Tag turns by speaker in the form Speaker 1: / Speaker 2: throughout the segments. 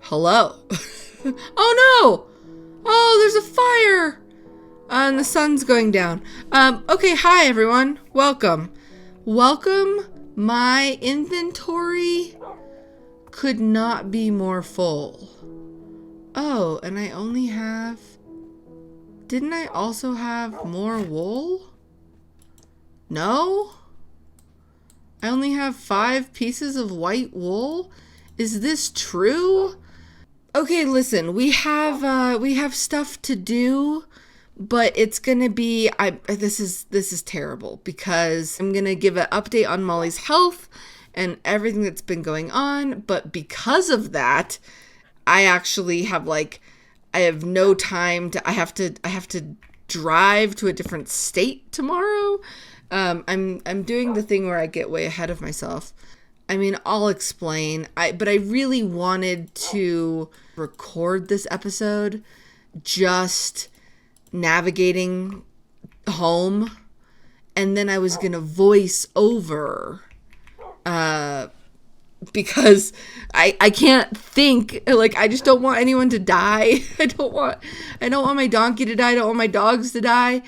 Speaker 1: Hello. Oh no! Oh, there's a fire! And the sun's going down. Okay, hi everyone. Welcome. My inventory could not be more full. Oh, and I only have... Didn't I also have more wool? No? I only have 5 pieces of white wool? Is this true? Okay, listen, we have stuff to do, but it's gonna be this is terrible because I'm gonna give an update on Molly's health and everything that's been going on, but because of that, I actually have I have no time to I have to drive to a different state tomorrow. I'm doing the thing where I get way ahead of myself. I mean, I'll explain. But I really wanted to record this episode just navigating home, and then I was gonna voice over because I can't think, I just don't want anyone to die. I don't want my donkey to die. I don't want my dogs to die.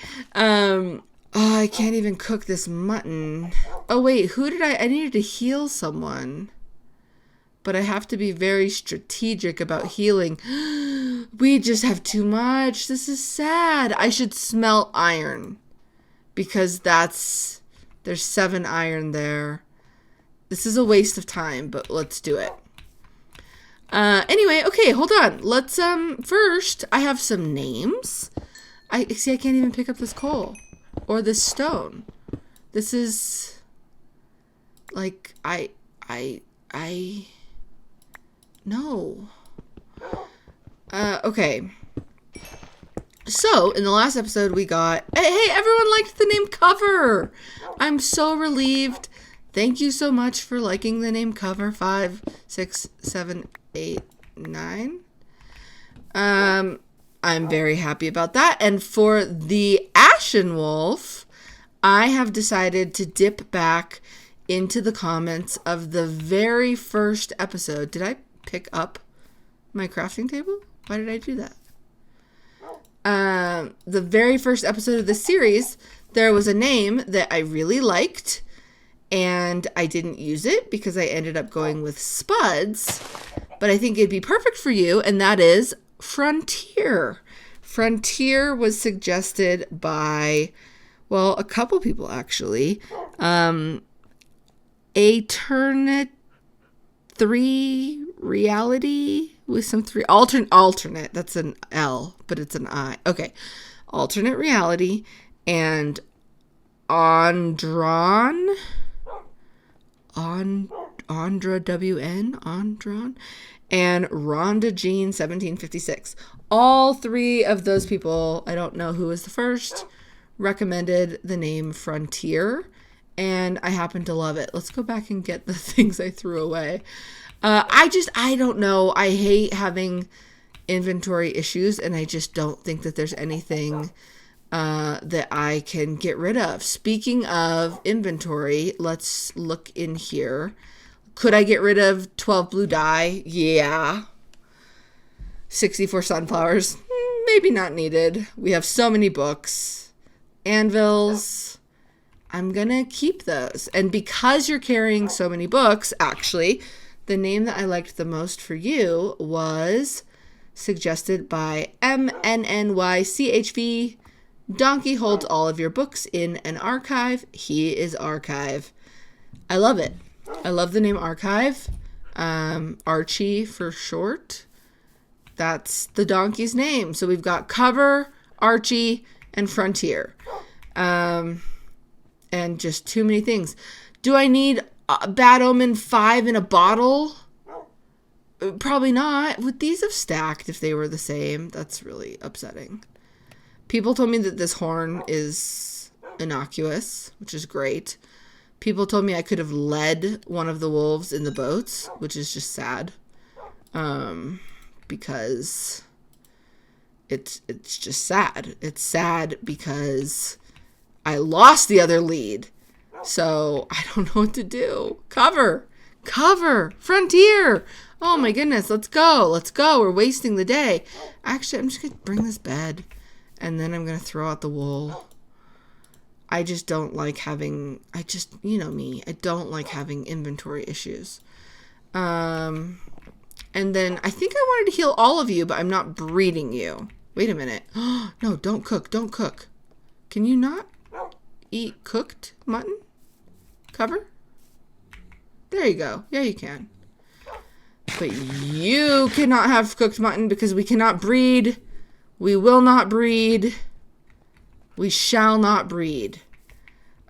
Speaker 1: Oh, I can't even cook this mutton. Oh, wait, I needed to heal someone. But I have to be very strategic about healing. We just have too much. This is sad. I should smelt iron. Because there's 7 iron there. This is a waste of time, but let's do it. Anyway, okay, hold on. Let's, first, I have some names. I can't even pick up this coal. Or this stone. This is no. Okay. So, in the last episode we got, hey, everyone liked the name Cover. I'm so relieved. Thank you so much for liking the name Cover. 5, 6, 7, 8, 9. I'm very happy about that. And for the Ashen Wolf, I have decided to dip back into the comments of the very first episode. Did I pick up my crafting table? Why did I do that? The very first episode of the series, there was a name that I really liked, and I didn't use it because I ended up going with Spuds, but I think it'd be perfect for you, and that is Frontier. Frontier was suggested by, well, a couple people actually. Alternate 3 reality with some 3 alternate. That's an L, but it's an I. Okay, alternate reality and Andra WN and Rhonda Jean 1756. All 3 of those people, I don't know who was the first, recommended the name Frontier, and I happen to love it. Let's go back and get the things I threw away. I don't know. I hate having inventory issues, and I just don't think that there's anything that I can get rid of. Speaking of inventory, let's look in here. Could I get rid of 12 blue dye? Yeah. 64 sunflowers? Maybe not needed. We have so many books. Anvils. I'm gonna keep those. And because you're carrying so many books, actually, the name that I liked the most for you was suggested by MNNYCHV. Donkey holds all of your books in an archive. He is Archive. I love it. I love the name Archive. Archie for short. That's the donkey's name. So we've got Cover, Archie, and Frontier. And just too many things. Do I need Bad Omen 5 in a bottle? Probably not. Would these have stacked if they were the same? That's really upsetting. People told me that this horn is innocuous, which is great. People told me I could have led one of the wolves in the boats, which is just sad. Because it's just sad. It's sad because I lost the other lead. So I don't know what to do. Cover. Cover. Frontier. Oh my goodness. Let's go. Let's go. We're wasting the day. Actually, I'm just going to bring this bed. And then I'm going to throw out the wool. I just don't like having... you know me. I don't like having inventory issues. And then I think I wanted to heal all of you, but I'm not breeding you. Wait a minute. No, don't cook. Don't cook. Can you not eat cooked mutton? Cover? There you go. Yeah, you can. But you cannot have cooked mutton because we cannot breed. We will not breed. We shall not breed.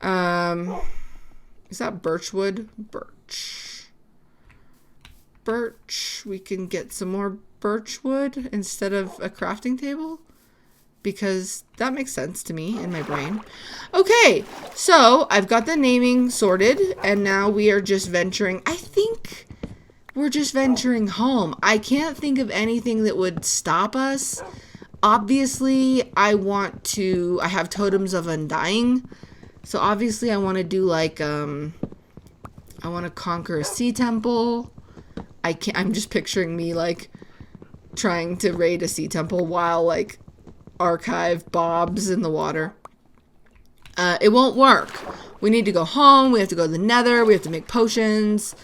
Speaker 1: Is that birchwood? Birch. We can get some more birchwood instead of a crafting table. Because that makes sense to me in my brain. Okay, so I've got the naming sorted, and now we are just venturing. I think we're just venturing home. I can't think of anything that would stop us. Obviously, I have totems of undying. So obviously I want to do like, I want to conquer a sea temple. I'm just picturing me like trying to raid a sea temple while like archive bobs in the water. It won't work. We need to go home. We have to go to the nether. We have to make potions.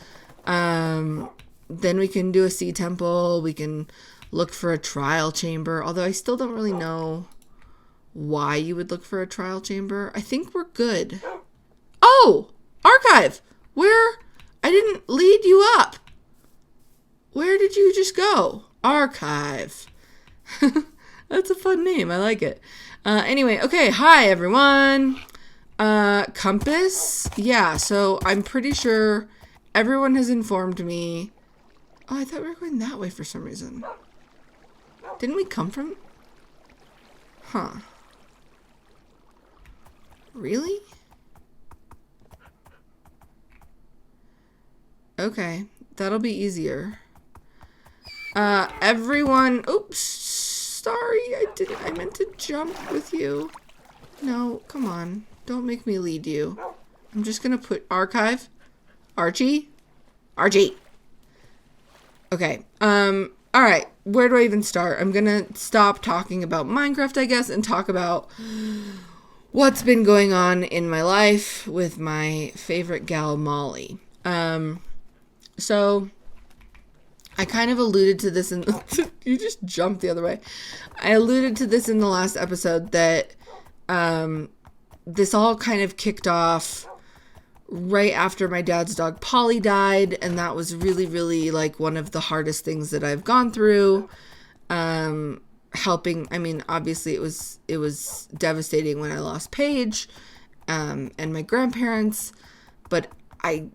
Speaker 1: Then we can do a sea temple. We can look for a trial chamber. Although I still don't really know why you would look for a trial chamber. I think we're good. Oh! Archive! Where? I didn't lead you up. Where did you just go? Archive. That's a fun name. I like it. Anyway, okay. Hi, everyone. Compass. Yeah, so I'm pretty sure everyone has informed me. Oh, I thought we were going that way for some reason. Didn't we come from? Huh. Really? Okay. That'll be easier. Everyone. Oops. Sorry, I meant to jump with you. No, come on. Don't make me lead you. I'm just gonna put archive. Archie? Okay. Alright. Where do I even start? I'm gonna stop talking about Minecraft, I guess, and talk about what's been going on in my life with my favorite gal, Molly. So I kind of alluded to this in you just jumped the other way. I alluded to this in the last episode that this all kind of kicked off right after my dad's dog Polly died, and that was really, really like one of the hardest things that I've gone through. Helping, I mean, obviously it was devastating when I lost Paige and my grandparents, but I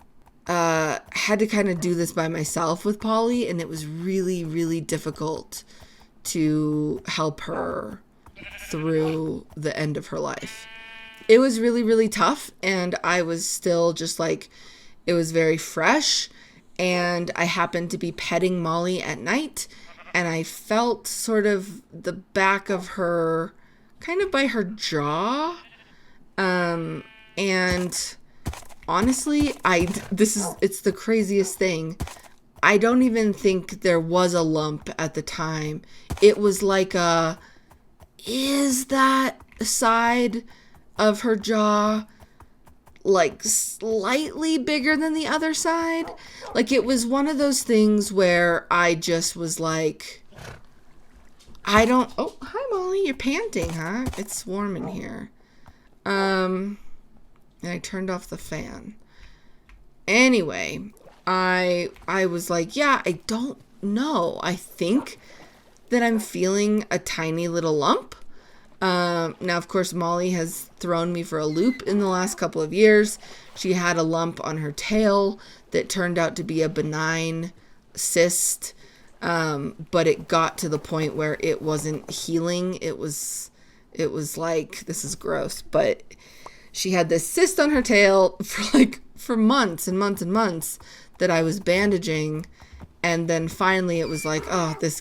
Speaker 1: had to kind of do this by myself with Polly, and it was really, really difficult to help her through the end of her life. It was really, really tough, and I was still just like, it was very fresh, and I happened to be petting Molly at night, and I felt sort of the back of her, kind of by her jaw, and honestly, it's the craziest thing. I don't even think there was a lump at the time. It was like is that side of her jaw like slightly bigger than the other side? Like it was one of those things where I just was like, oh, hi Molly, you're panting, huh? It's warm in here. And I turned off the fan. Anyway, I was like, yeah, I don't know. I think that I'm feeling a tiny little lump. Now, of course, Molly has thrown me for a loop in the last couple of years. She had a lump on her tail that turned out to be a benign cyst. But it got to the point where it wasn't healing. It was like, this is gross, but she had this cyst on her tail for months and months and months that I was bandaging. And then finally it was like, oh, this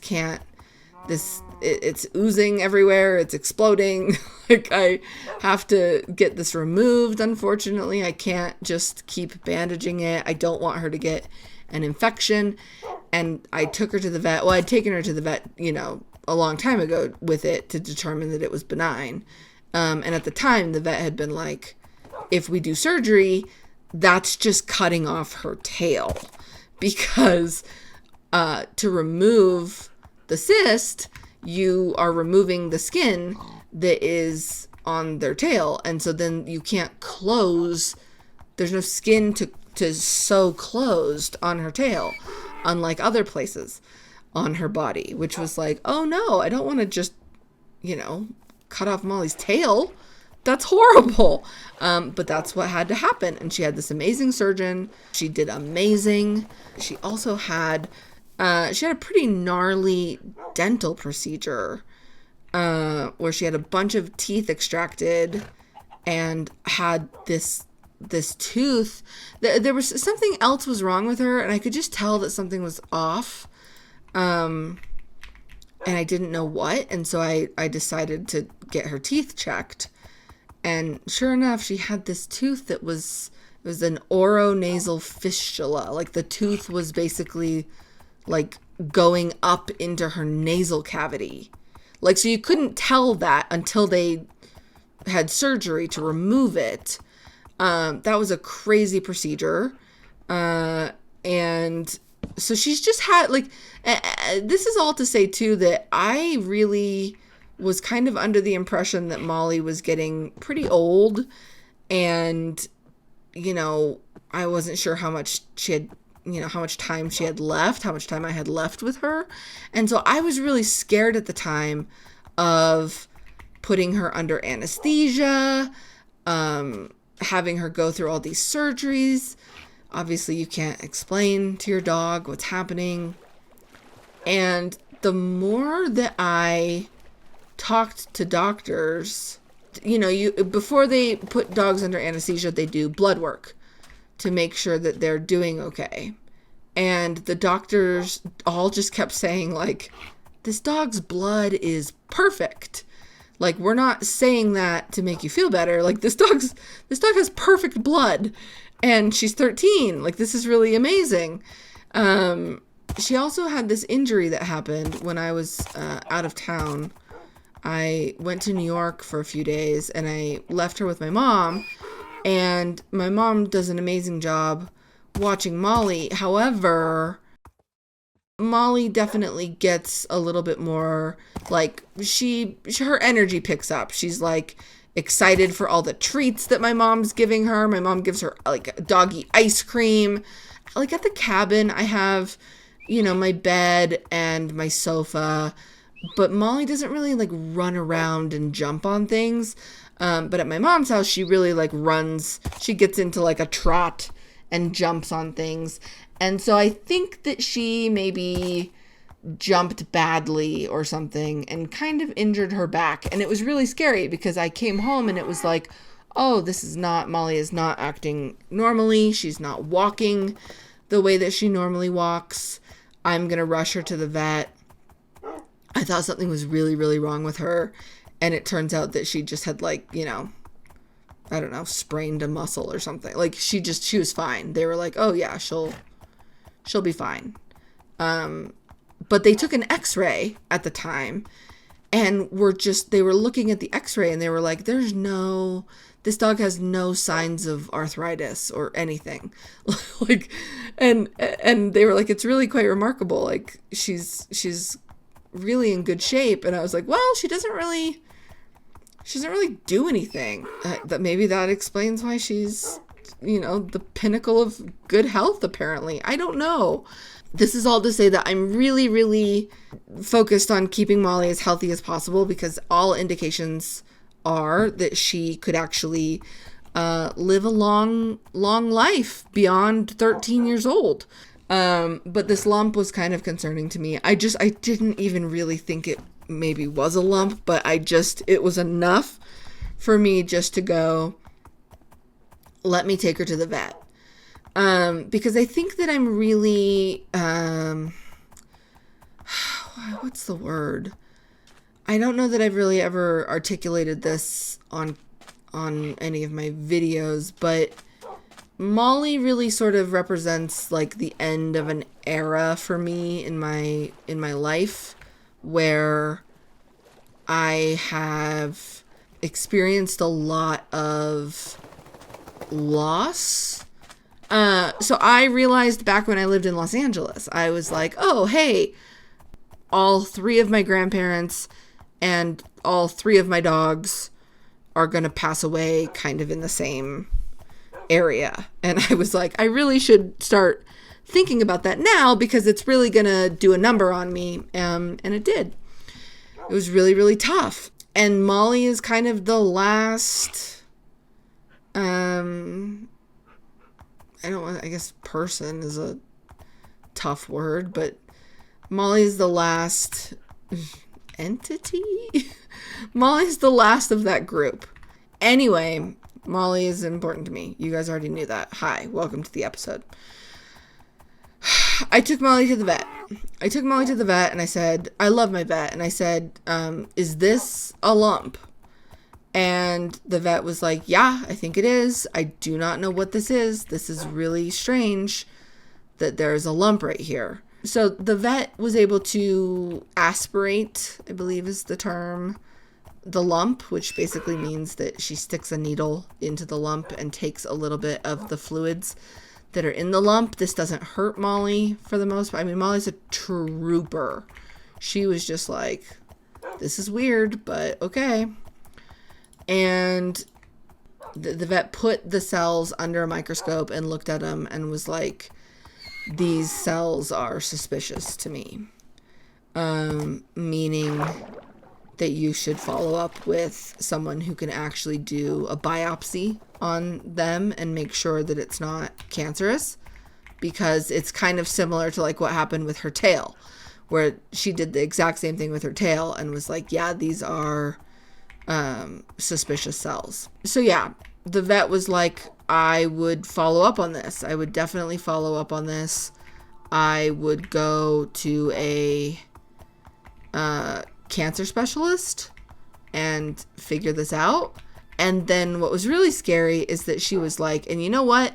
Speaker 1: it's oozing everywhere. It's exploding. Like, I have to get this removed. Unfortunately, I can't just keep bandaging it. I don't want her to get an infection. And I took her to the vet. Well, I'd taken her to the vet, a long time ago with it to determine that it was benign. And at the time, the vet had been like, if we do surgery, that's just cutting off her tail, because to remove the cyst, you are removing the skin that is on their tail. And so then you can't close. There's no skin to sew closed on her tail, unlike other places on her body, which was like, oh no, I don't want to just, cut off Molly's tail. That's horrible. But that's what had to happen. And she had this amazing surgeon. She did amazing. She also had, she had a pretty gnarly dental procedure, where she had a bunch of teeth extracted and had this tooth. There was something else was wrong with her, and I could just tell that something was off. And I didn't know what. And so I decided to get her teeth checked. And sure enough, she had this tooth that was an oronasal fistula. Like, the tooth was basically like going up into her nasal cavity. Like, so you couldn't tell that until they had surgery to remove it. That was a crazy procedure. And so she's just had, like, this is all to say too, that I really was kind of under the impression that Molly was getting pretty old, and, I wasn't sure how much she had, how much time she had left, how much time I had left with her. And so I was really scared at the time of putting her under anesthesia, having her go through all these surgeries. Obviously, you can't explain to your dog what's happening. And the more that I talked to doctors, before they put dogs under anesthesia, they do blood work to make sure that they're doing okay. And the doctors all just kept saying, like, this dog's blood is perfect. Like, we're not saying that to make you feel better. Like, this dog has perfect blood, and she's 13. Like, this is really amazing. She also had this injury that happened when I was out of town. I went to New York for a few days, and I left her with my mom, and my mom does an amazing job watching Molly. However, Molly definitely gets a little bit more, like, her energy picks up. She's, like, excited for all the treats that my mom's giving her. My mom gives her, like, doggy ice cream. Like, at the cabin, I have, my bed and my sofa, but Molly doesn't really, like, run around and jump on things. But at my mom's house, she really, like, runs. She gets into, like, a trot and jumps on things. And so I think that she maybe jumped badly or something and kind of injured her back. And it was really scary because I came home and it was like, oh, Molly is not acting normally. She's not walking the way that she normally walks. I'm going to rush her to the vet. I thought something was really, really wrong with her. And it turns out that she just had, like, I don't know, sprained a muscle or something. Like, she was fine. They were like, oh yeah, she'll be fine. But they took an x-ray at the time and they were looking at the x-ray and they were like, this dog has no signs of arthritis or anything. Like, and they were like, it's really quite remarkable. Like, she's really in good shape. And I was like, well, she doesn't really do anything. Maybe that explains why she's, the pinnacle of good health, apparently. I don't know. This is all to say that I'm really, really focused on keeping Molly as healthy as possible, because all indications are that she could actually live a long, long life beyond 13 years old. But this lump was kind of concerning to me. I didn't even really think it maybe was a lump, but it was enough for me just to go, let me take her to the vet. Because I think that I'm really, what's the word? I don't know that I've really ever articulated this on any of my videos, but Molly really sort of represents like the end of an era for me in my life where I have experienced a lot of loss. So I realized back when I lived in Los Angeles, I was like, oh, hey, all 3 of my grandparents and all 3 of my dogs are going to pass away kind of in the same area. And I was like, I really should start thinking about that now because it's really going to do a number on me. And it did. It was really, really tough. And Molly is kind of the last, I guess person is a tough word, but Molly is the last entity. Molly's the last of that group. Anyway, Molly is important to me. You guys already knew that. Hi, welcome to the episode. I took Molly to the vet. And I said, I love my vet. And I said, is this a lump? And the vet was like, yeah, I think it is. I do not know what this is. This is really strange that there's a lump right here. So the vet was able to aspirate, I believe is the term, the lump, which basically means that she sticks a needle into the lump and takes a little bit of the fluids that are in the lump. This doesn't hurt Molly for the most part. I mean, Molly's a trooper. She was just like, this is weird, but okay. And the vet put the cells under a microscope and looked at them and was like, these cells are suspicious to me. Meaning that you should follow up with someone who can actually do a biopsy on them and make sure that it's not cancerous, because it's kind of similar to like what happened with her tail, where she did the exact same thing with her tail and was like, yeah, these are suspicious cells. So yeah, the vet was like, I would follow up on this. I would definitely follow up on this. I would go to a cancer specialist and figure this out. And then what was really scary is that she was like, and you know what?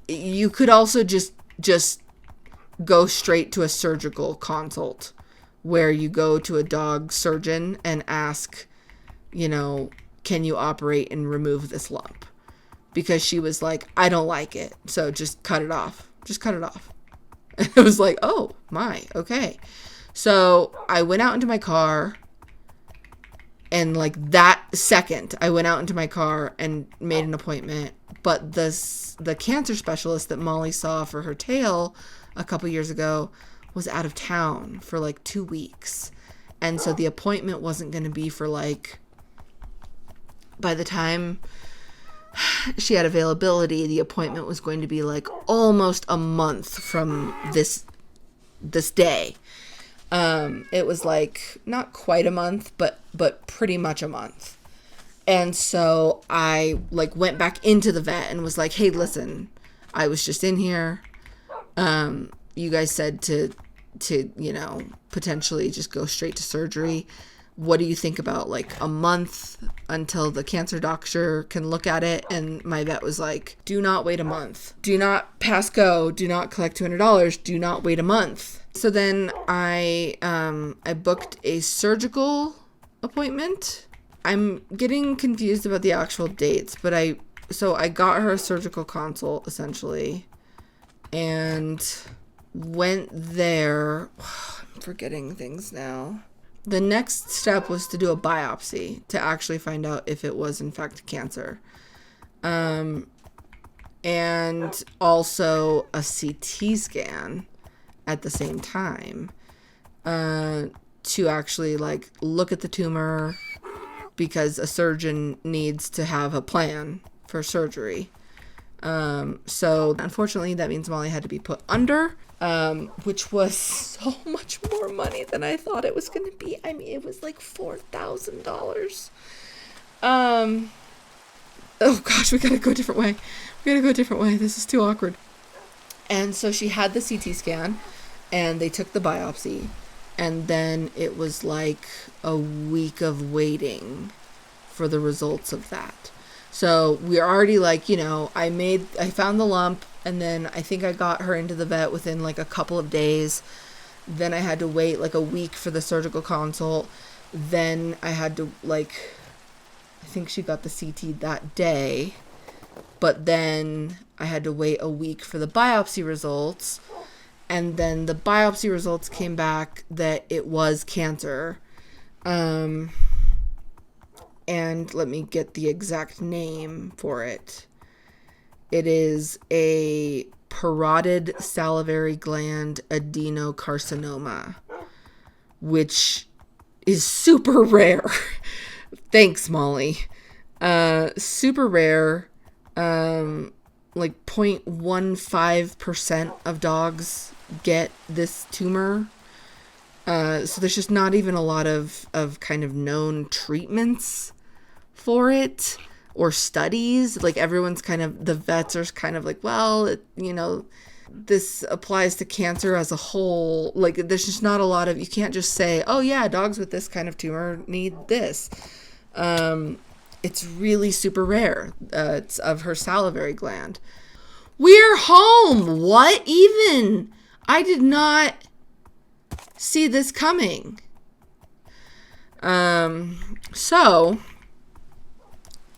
Speaker 1: You could also just go straight to a surgical consult where you go to a dog surgeon and ask, you know, can you operate and remove this lump? Because she was like, I don't like it. So just cut it off. Just cut it off. And I was like, oh my, okay. So I went out into my car, and like that second I went out into my car and made an appointment. But the cancer specialist that Molly saw for her tail a couple years ago was out of town for like 2 weeks. And so the appointment wasn't going to be for like, by the time she had availability, the appointment was going to be like almost a month from this day. It was like not quite a month, but pretty much a month. And so I like went back into the vet and was like, hey, listen, I was just in here. You guys said to, you know, potentially just go straight to surgery. What do you think about like a month until the cancer doctor can look at it? And my vet was like, do not wait a month. Do not pass go. Do not collect $200. Do not wait a month. So then I booked a surgical appointment. I'm getting confused about the actual dates, but I got her a surgical consult essentially and went there. I'm forgetting things now. The next step was to do a biopsy to actually find out if it was in fact cancer. And also a CT scan at the same time to actually like look at the tumor, because a surgeon needs to have a plan for surgery. So unfortunately that means Molly had to be put under, which was so much more money than I thought it was going to be. I mean, it was like $4,000. Oh gosh, we gotta go a different way. This is too awkward. And so she had the CT scan and they took the biopsy And then it was like a week of waiting for the results of that. So we're already like, I found the lump, and then I think I got her into the vet within like a couple of days. Then I had to wait like a week for the surgical consult. Then I had to I think she got the CT that day, but then I had to wait a week for the biopsy results. And then the biopsy results came back that it was cancer. And let me get the exact name for it. It is a parotid salivary gland adenocarcinoma, which is super rare. Thanks, Molly. Super rare. Like 0.15% of dogs get this tumor. So there's just not even a lot of kind of known treatments for it or studies. Like everyone's kind of, the vets are kind of like, well, this applies to cancer as a whole. Like there's just not a lot of, you can't just say, oh yeah, dogs with this kind of tumor need this. It's really super rare. It's of her salivary gland. We're home. What even? I did not see this coming. So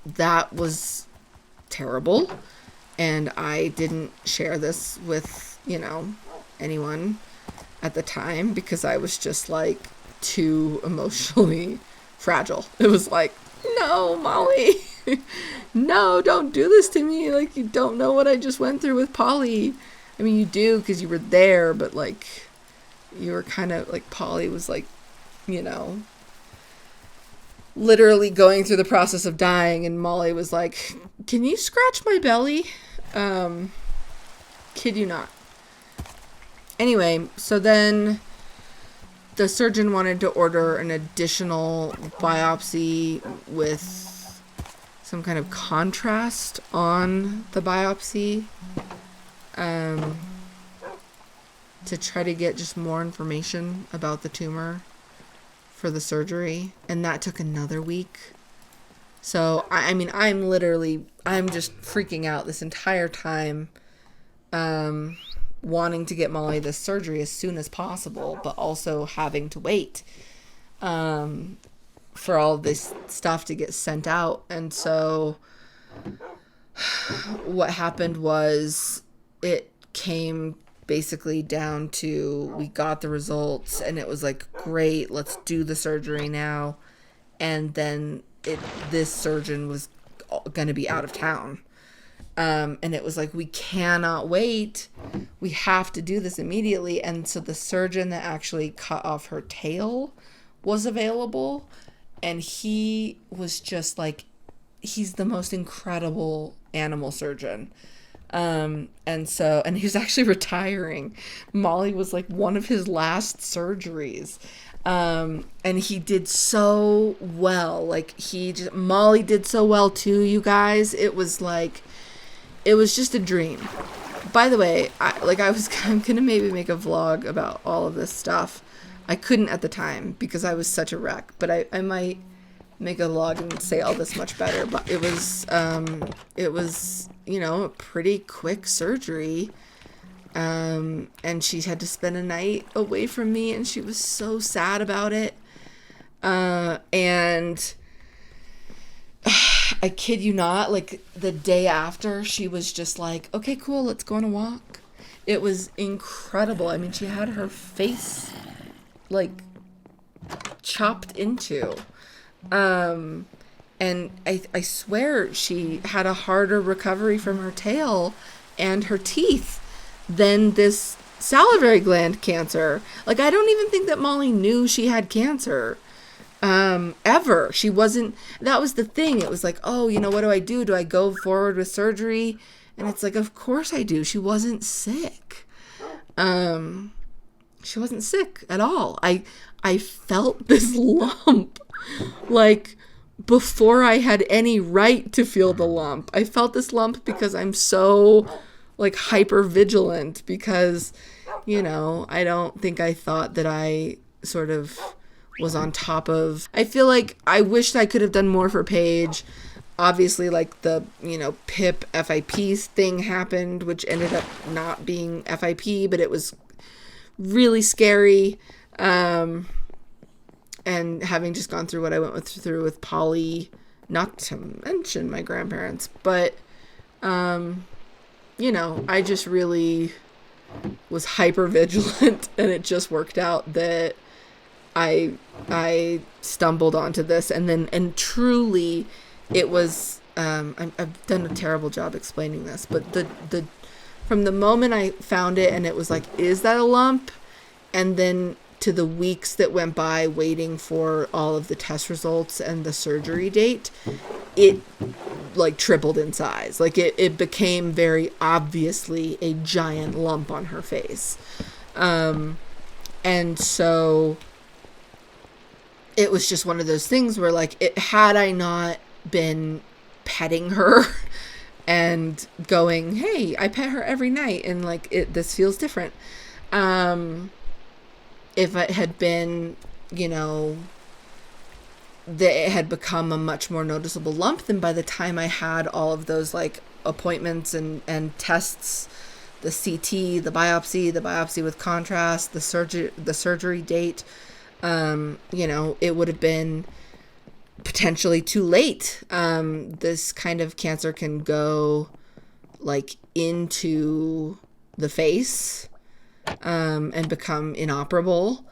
Speaker 1: that was terrible. And I didn't share this with, anyone at the time because I was just like too emotionally fragile. It was like, no, Molly, no, don't do this to me. Like, you don't know what I just went through with Polly. I mean, you do because you were there, but like, you were kind of like, Polly was like, literally going through the process of dying, and Molly was like, can you scratch my belly? Kid you not. Anyway, so then the surgeon wanted to order an additional biopsy with some kind of contrast on the biopsy, to try to get just more information about the tumor for the surgery. And that took another week. So, I'm just freaking out this entire time, wanting to get Molly this surgery as soon as possible, but also having to wait for all this stuff to get sent out. And so what happened was it came basically down to, we got the results and it was like, great, let's do the surgery now. And then this surgeon was going to be out of town. And it was like, we cannot wait. We have to do this immediately. And so the surgeon that actually cut off her tail was available. And he was just like, he's the most incredible animal surgeon. And he was actually retiring. Molly was like one of his last surgeries. And he did so well. Like Molly did so well too, you guys. It was just a dream. By the way, I'm gonna maybe make a vlog about all of this stuff. I couldn't at the time because I was such a wreck, but I might make a vlog and say all this much better. But it was a pretty quick surgery. And she had to spend a night away from me, and she was so sad about it. And I kid you not, like the day after, she was just like, okay, cool, let's go on a walk. It was incredible. I mean, she had her face like chopped into. And I swear she had a harder recovery from her tail and her teeth than this salivary gland cancer. Like, I don't even think that Molly knew she had cancer. Ever. She wasn't, that was the thing. It was like, oh, what do I do? Do I go forward with surgery? And it's like, of course I do. She wasn't sick. She wasn't sick at all. I felt this lump like before I had any right to feel the lump. I felt this lump because I'm so like hyper vigilant because, I don't think I thought that I sort of was on top of. I feel like I wished I could have done more for Paige. Obviously, like the, Pip FIP thing happened, which ended up not being FIP, but it was really scary. And having just gone through what I went through with Polly, not to mention my grandparents, but, I just really was hyper vigilant, and it just worked out that I stumbled onto this, and truly it was, I've done a terrible job explaining this, but the from the moment I found it and it was like, is that a lump? And then to the weeks that went by waiting for all of the test results and the surgery date, it like tripled in size. Like it became very obviously a giant lump on her face. And so it was just one of those things where, like, had I not been petting her and going, hey, I pet her every night and like this feels different. If it had been, that it had become a much more noticeable lump, then by the time I had all of those like appointments and tests, the CT, the biopsy with contrast, the surgery date, it would have been potentially too late. This kind of cancer can go like into the face, and become inoperable.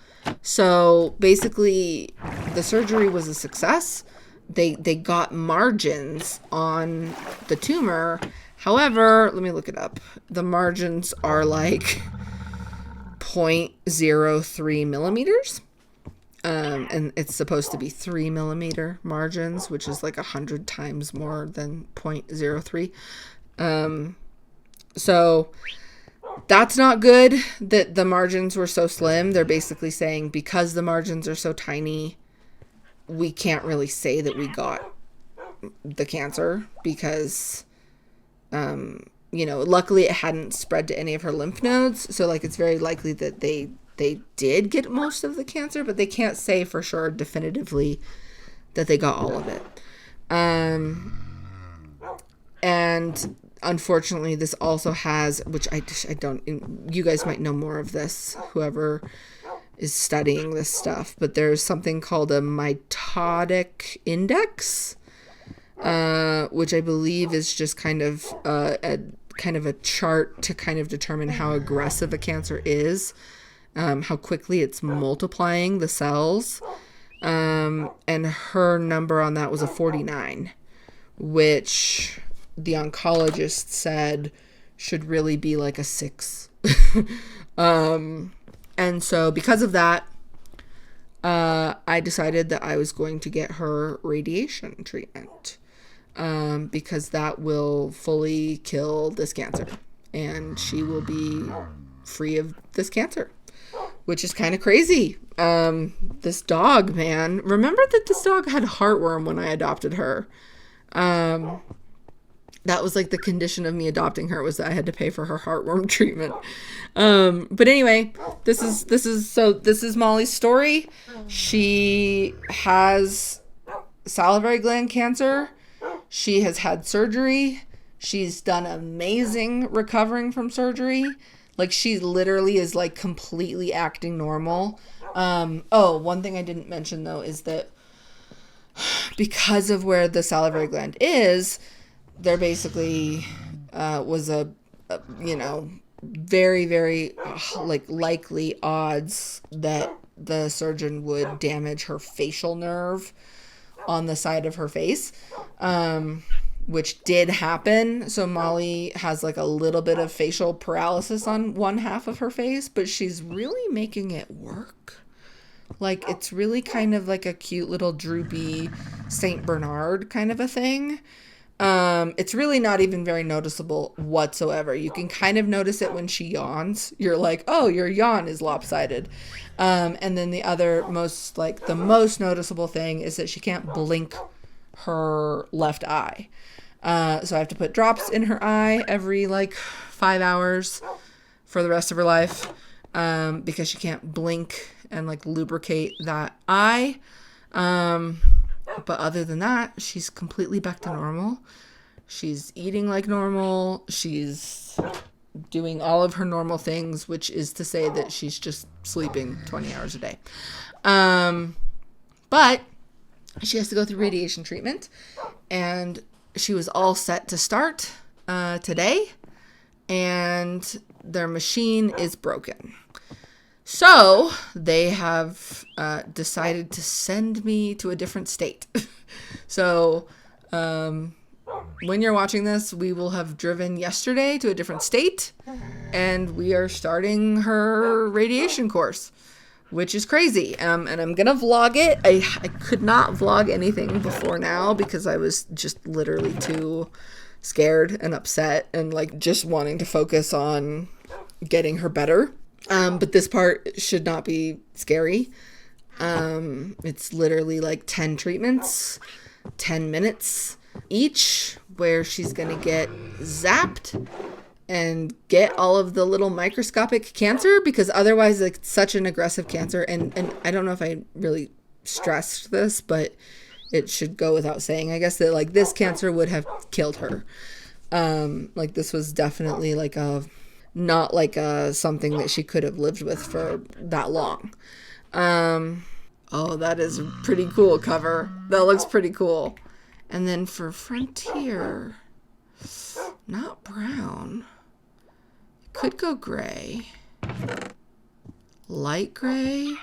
Speaker 1: So basically the surgery was a success. They got margins on the tumor. However, let me look it up. The margins are like 0.03 millimeters. And it's supposed to be 3 millimeter margins, which is like 100 times more than 0.03. So that's not good that the margins were so slim. They're basically saying because the margins are so tiny, we can't really say that we got the cancer because, luckily it hadn't spread to any of her lymph nodes. So like, it's very likely that they did get most of the cancer, but they can't say for sure definitively that they got all of it. And unfortunately, this also has, which I don't, you guys might know more of this, whoever is studying this stuff, but there's something called a mitotic index, which I believe is just kind of a chart to kind of determine how aggressive a cancer is, how quickly it's multiplying the cells. And her number on that was a 49, which the oncologist said should really be like a 6. And so because of that, I decided that I was going to get her radiation treatment, because that will fully kill this cancer and she will be free of this cancer, which is kind of crazy. This dog, man, remember that this dog had heartworm when I adopted her. That was like the condition of me adopting her, was that I had to pay for her heartworm treatment. But anyway, this is Molly's story. She has salivary gland cancer. She has had surgery. She's done amazing recovering from surgery. Like, she literally is like completely acting normal. One thing I didn't mention though is that because of where the salivary gland is, there basically was a very, very likely odds that the surgeon would damage her facial nerve on the side of her face, which did happen. So Molly has like a little bit of facial paralysis on one half of her face, but she's really making it work. Like, it's really kind of like a cute little droopy Saint Bernard kind of a thing. It's really not even very noticeable whatsoever. You can kind of notice it when she yawns. You're like, oh, your yawn is lopsided. And then the most noticeable thing is that she can't blink her left eye. So I have to put drops in her eye every 5 hours for the rest of her life, because she can't blink and like lubricate that eye. But other than that, she's completely back to normal. She's eating like normal. She's doing all of her normal things, which is to say that she's just sleeping 20 hours a day. But she has to go through radiation treatment, and she was all set to start today, and their machine is broken. So they have decided to send me to a different state. So when you're watching this, we will have driven yesterday to a different state, and we are starting her radiation course, which is crazy. And I'm going to vlog it. I could not vlog anything before now because I was just literally too scared and upset and like just wanting to focus on getting her better. But this part should not be scary. It's literally like 10 treatments, 10 minutes each, where she's going to get zapped and get all of the little microscopic cancer, because otherwise like such an aggressive cancer. And I don't know if I really stressed this, but it should go without saying, I guess, that like this cancer would have killed her. Like this was definitely like not like something that she could have lived with for that long. Oh, that is a pretty cool cover. That looks pretty cool. And then for Frontier, not brown. Could go gray. Light gray.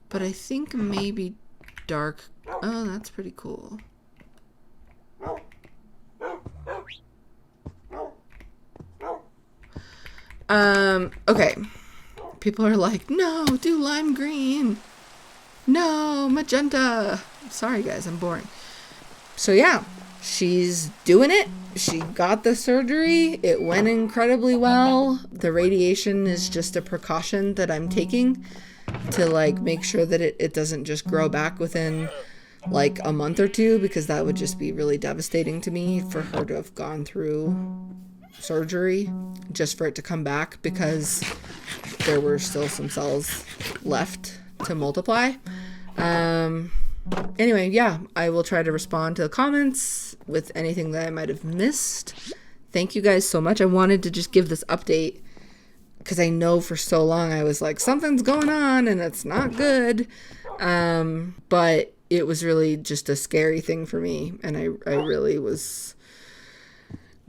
Speaker 1: But I think maybe dark. Oh, that's pretty cool. Okay. People are like, no, do lime green. No, magenta. Sorry, guys, I'm boring. So yeah, she's doing it. She got the surgery. It went incredibly well. The radiation is just a precaution that I'm taking to like make sure that it doesn't just grow back within like a month or two, because that would just be really devastating to me for her to have gone through surgery just for it to come back, because there were still some cells left to multiply. Anyway, yeah, I will try to respond to the comments with anything that I might have missed. Thank you guys so much. I wanted to just give this update because I know for so long I was like, something's going on and it's not good. But it was really just a scary thing for me, and I really was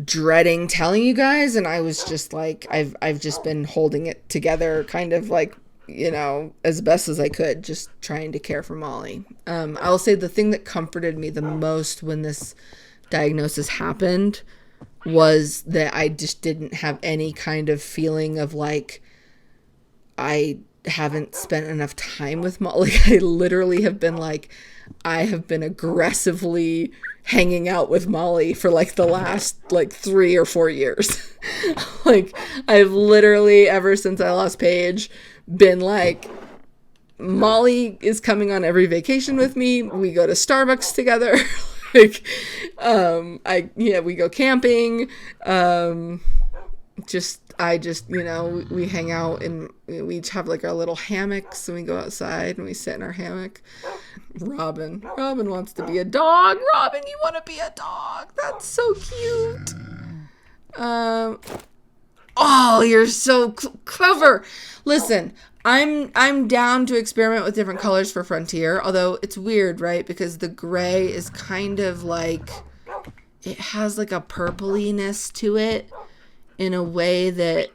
Speaker 1: dreading telling you guys, and I was just like, I've just been holding it together, kind of like, you know, as best as I could, just trying to care for Molly. I'll say the thing that comforted me the most when this diagnosis happened was that I just didn't have any kind of feeling of like I haven't spent enough time with Molly. I literally have been like, I have been aggressively hanging out with Molly for like the last like 3 or 4 years. Like I've literally, ever since I lost Paige, been like, Molly is coming on every vacation with me. We go to Starbucks together. Like, we go camping. I just, you know, we hang out and we each have like our little hammocks, and we go outside and we sit in our hammock. Robin wants to be a dog. Robin, you want to be a dog? That's so cute. Oh, you're so clever. Listen, I'm down to experiment with different colors for Frontier, although it's weird, right? Because the gray is kind of like, it has like a purpliness to it in a way that,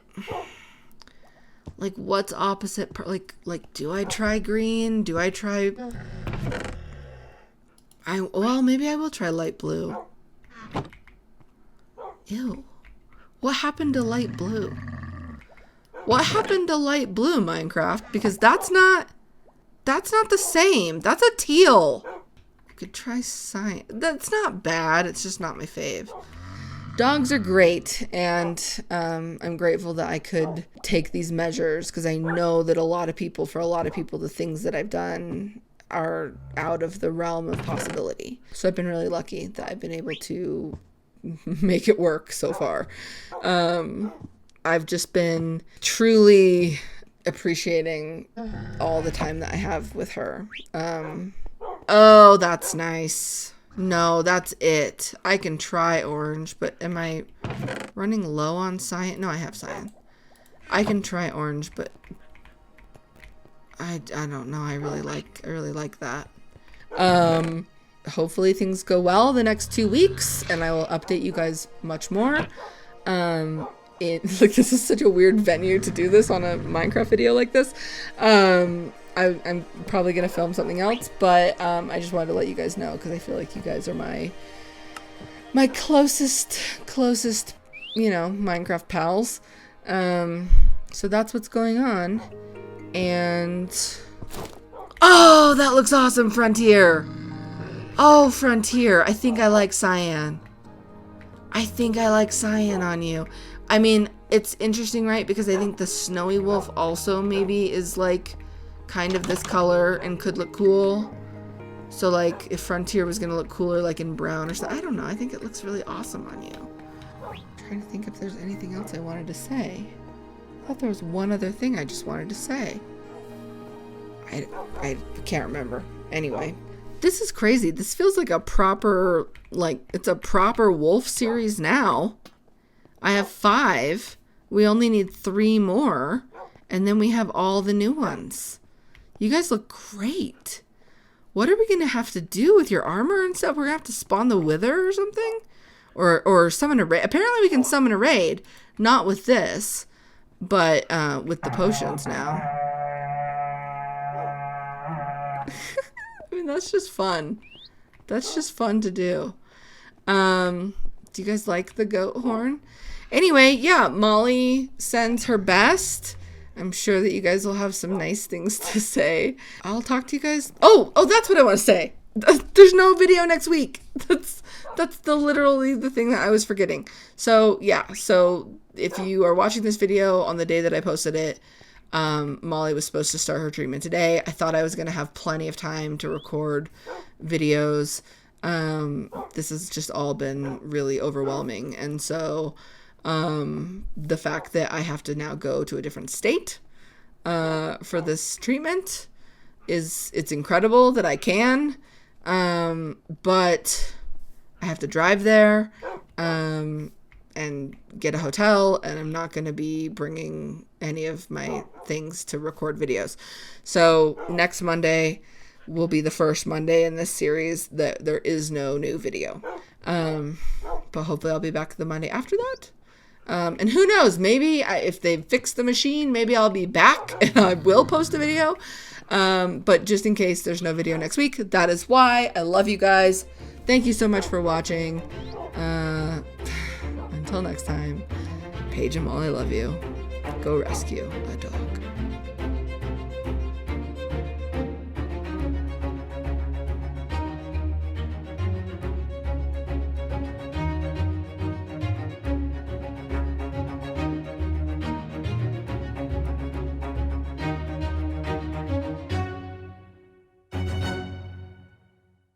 Speaker 1: like, what's opposite? Like, do I try green? Do I try? Well, maybe I will try light blue. Ew. What happened to light blue? What happened to light blue, Minecraft? Because that's not the same. That's a teal. I could try cyan. That's not bad. It's just not my fave. Dogs are great, and I'm grateful that I could take these measures, because I know that for a lot of people, the things that I've done are out of the realm of possibility. So I've been really lucky that I've been able to make it work so far. I've just been truly appreciating all the time that I have with her. Oh, that's nice. No, that's it. I can try orange, but am I running low on cyan? No, I have cyan. I can try orange, but I don't know. I really like that. Hopefully things go well the next 2 weeks, and I will update you guys much more. Like, this is such a weird venue to do this on a Minecraft video like this. I'm probably gonna film something else, but I just wanted to let you guys know because I feel like you guys are my closest, you know, Minecraft pals. So that's what's going on. And oh, that looks awesome, Frontier. Oh, Frontier. I think I like cyan. I think I like cyan on you. I mean, it's interesting, right? Because I think the snowy wolf also maybe is like kind of this color and could look cool. So like if Frontier was gonna look cooler like in brown or something, I don't know. I think it looks really awesome on you. I'm trying to think if there's anything else I wanted to say. I thought there was one other thing I just wanted to say. I can't remember. Anyway, this is crazy. This feels like a proper, like, it's a proper wolf series now. I have 5. We only need 3 more. And then we have all the new ones. You guys look great. What are we going to have to do with your armor and stuff? We're going to have to spawn the wither or something? Or summon a raid. Apparently we can summon a raid. Not with this. But with the potions now. I mean, that's just fun. That's just fun to do. Do you guys like the goat horn? Anyway, yeah, Molly sends her best. I'm sure that you guys will have some nice things to say. I'll talk to you guys. Oh, that's what I want to say. There's no video next week. That's literally the thing that I was forgetting. So yeah, so if you are watching this video on the day that I posted it, Molly was supposed to start her treatment today. I thought I was going to have plenty of time to record videos. This has just all been really overwhelming. And so, the fact that I have to now go to a different state, for this treatment it's incredible that I can. But I have to drive there, and get a hotel, and I'm not going to be bringing any of my things to record videos. So next Monday will be the first Monday in this series that there is no new video. But hopefully I'll be back the Monday after that. And who knows, maybe if they fix the machine, maybe I'll be back and I will post a video. But just in case there's no video next week, that is why. I love you guys. Thank you so much for watching. Until next time, Paige and Molly love you. Go rescue a dog.